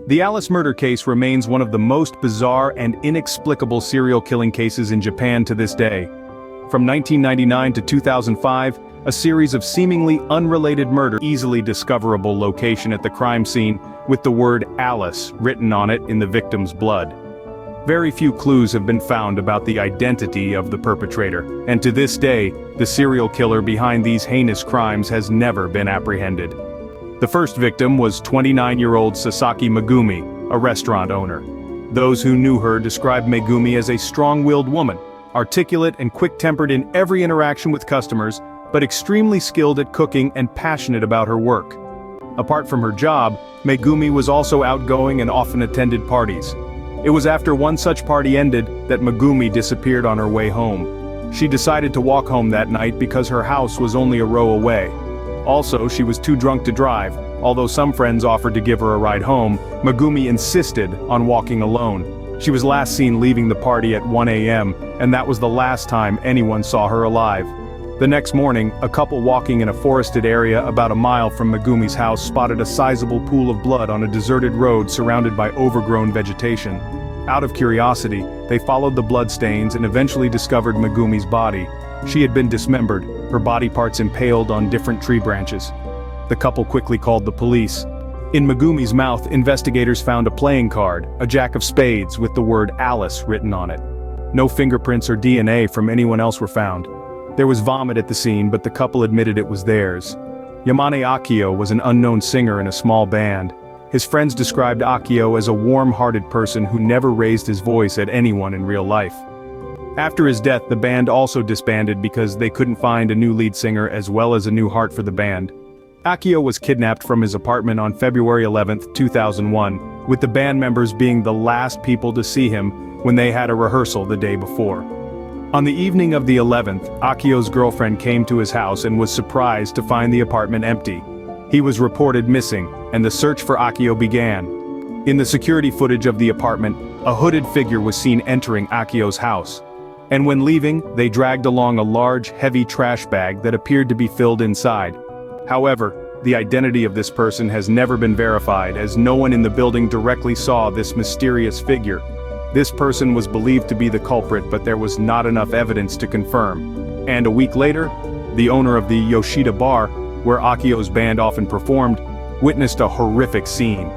The Alice murder case remains one of the most bizarre and inexplicable serial killing cases in Japan to this day. From 1999 to 2005, a series of seemingly unrelated murders, easily discoverable location at the crime scene with the word Alice written on it in the victim's blood. Very few clues have been found about the identity of the perpetrator, and to this day, the serial killer behind these heinous crimes has never been apprehended. The first victim was 29-year-old Sasaki Megumi, a restaurant owner. Those who knew her described Megumi as a strong-willed woman, articulate and quick-tempered in every interaction with customers, but extremely skilled at cooking and passionate about her work. Apart from her job, Megumi was also outgoing and often attended parties. It was after one such party ended that Megumi disappeared on her way home. She decided to walk home that night because her house was only a row away. Also, she was too drunk to drive. Although some friends offered to give her a ride home, Megumi insisted on walking alone. She was last seen leaving the party at 1 a.m., and that was the last time anyone saw her alive. The next morning, a couple walking in a forested area about a mile from Megumi's house spotted a sizable pool of blood on a deserted road surrounded by overgrown vegetation. Out of curiosity, they followed the bloodstains and eventually discovered Megumi's body. She had been dismembered, her body parts impaled on different tree branches. The couple quickly called the police. In Megumi's mouth, investigators found a playing card, a jack of spades with the word Alice written on it. No fingerprints or DNA from anyone else were found. There was vomit at the scene, but the couple admitted it was theirs. Yamane Akio was an unknown singer in a small band. His friends described Akio as a warm-hearted person who never raised his voice at anyone in real life. After his death, the band also disbanded because they couldn't find a new lead singer as well as a new heart for the band. Akio was kidnapped from his apartment on February 11, 2001, with the band members being the last people to see him when they had a rehearsal the day before. On the evening of the 11th, Akio's girlfriend came to his house and was surprised to find the apartment empty. He was reported missing, and the search for Akio began. In the security footage of the apartment, a hooded figure was seen entering Akio's house. And when leaving, they dragged along a large, heavy trash bag that appeared to be filled inside. However, the identity of this person has never been verified, as no one in the building directly saw this mysterious figure. This person was believed to be the culprit, but there was not enough evidence to confirm. And a week later, the owner of the Yoshida bar, where Akio's band often performed, witnessed a horrific scene.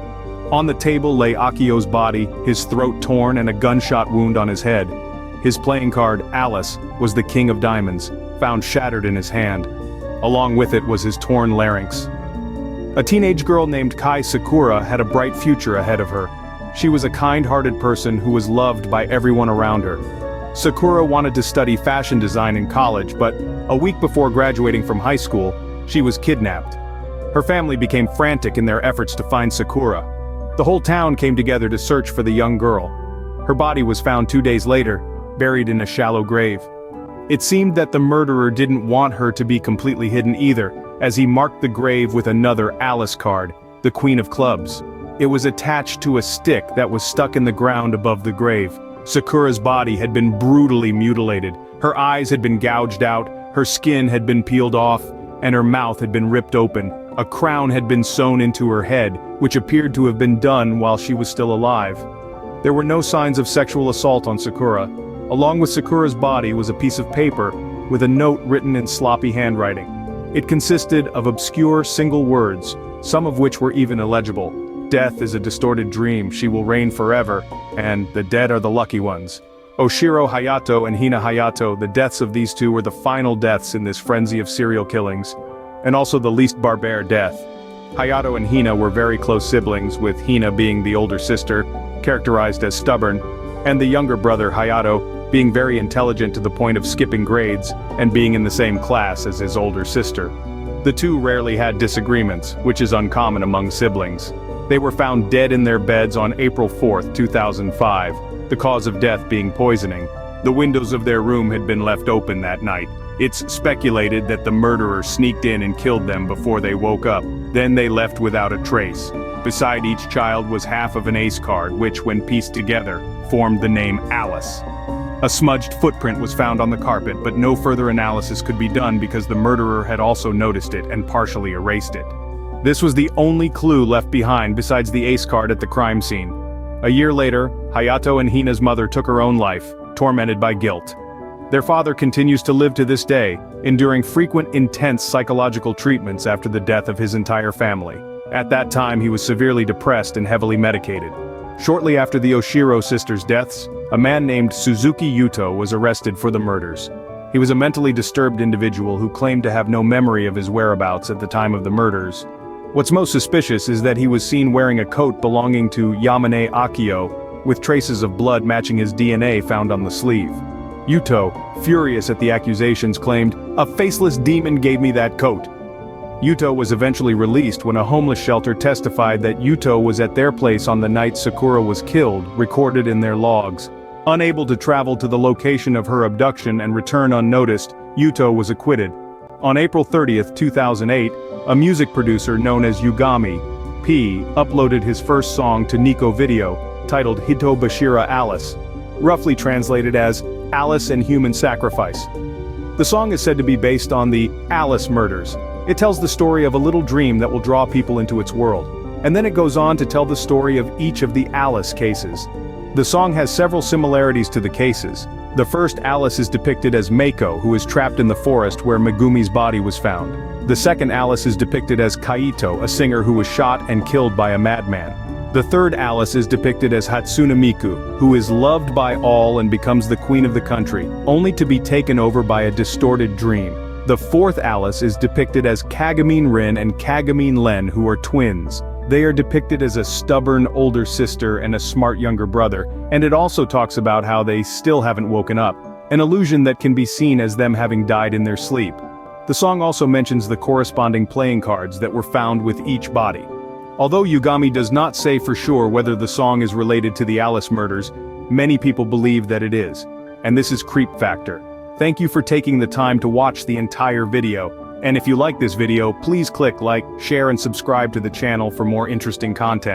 On the table lay Akio's body, his throat torn and a gunshot wound on his head. His playing card, Alice, was the king of diamonds, found shattered in his hand. Along with it was his torn larynx. A teenage girl named Kai Sakura had a bright future ahead of her. She was a kind-hearted person who was loved by everyone around her. Sakura wanted to study fashion design in college, but a week before graduating from high school, she was kidnapped. Her family became frantic in their efforts to find Sakura. The whole town came together to search for the young girl. Her body was found 2 days later, buried in a shallow grave. It seemed that the murderer didn't want her to be completely hidden either, as he marked the grave with another Alice card, the Queen of Clubs. It was attached to a stick that was stuck in the ground above the grave. Sakura's body had been brutally mutilated. Her eyes had been gouged out, her skin had been peeled off, and her mouth had been ripped open. A crown had been sewn into her head, which appeared to have been done while she was still alive. There were no signs of sexual assault on Sakura. Along with Sakura's body was a piece of paper with a note written in sloppy handwriting. It consisted of obscure single words, some of which were even illegible. Death is a distorted dream, she will reign forever, and the dead are the lucky ones. Oshiro Hayato and Hina Hayato, the deaths of these two were the final deaths in this frenzy of serial killings, and also the least barbare death. Hayato and Hina were very close siblings, with Hina being the older sister, characterized as stubborn, and the younger brother Hayato being very intelligent to the point of skipping grades and being in the same class as his older sister. The two rarely had disagreements, which is uncommon among siblings. They were found dead in their beds on April 4, 2005, the cause of death being poisoning. The windows of their room had been left open that night. It's speculated that the murderer sneaked in and killed them before they woke up. Then they left without a trace. Beside each child was half of an ace card, which, when pieced together, formed the name Alice. A smudged footprint was found on the carpet, but no further analysis could be done because the murderer had also noticed it and partially erased it. This was the only clue left behind besides the ace card at the crime scene. A year later, Hayato and Hina's mother took her own life, tormented by guilt. Their father continues to live to this day, enduring frequent intense psychological treatments after the death of his entire family. At that time he was severely depressed and heavily medicated. Shortly after the Oshiro sisters' deaths, a man named Suzuki Yuto was arrested for the murders. He was a mentally disturbed individual who claimed to have no memory of his whereabouts at the time of the murders. What's most suspicious is that he was seen wearing a coat belonging to Yamane Akio, with traces of blood matching his DNA found on the sleeve. Yuto, furious at the accusations, claimed, "A faceless demon gave me that coat." Yuto was eventually released when a homeless shelter testified that Yuto was at their place on the night Sakura was killed, recorded in their logs. Unable to travel to the location of her abduction and return unnoticed, Yuto was acquitted. On April 30, 2008, a music producer known as Yugami P uploaded his first song to Nico Video, titled Hito Bashira Alice, roughly translated as Alice and Human Sacrifice. The song is said to be based on the Alice murders. It tells the story of a little dream that will draw people into its world. And then it goes on to tell the story of each of the Alice cases. The song has several similarities to the cases. The first Alice is depicted as Meiko, who is trapped in the forest where Megumi's body was found. The second Alice is depicted as Kaito, a singer who was shot and killed by a madman. The third Alice is depicted as Hatsune Miku, who is loved by all and becomes the queen of the country, only to be taken over by a distorted dream. The fourth Alice is depicted as Kagami Rin and Kagami Len, who are twins. They are depicted as a stubborn older sister and a smart younger brother, and it also talks about how they still haven't woken up, an illusion that can be seen as them having died in their sleep. The song also mentions the corresponding playing cards that were found with each body. Although Yugami does not say for sure whether the song is related to the Alice murders, many people believe that it is. And this is Creep Factor. Thank you for taking the time to watch the entire video. And if you like this video, please click like, share and subscribe to the channel for more interesting content.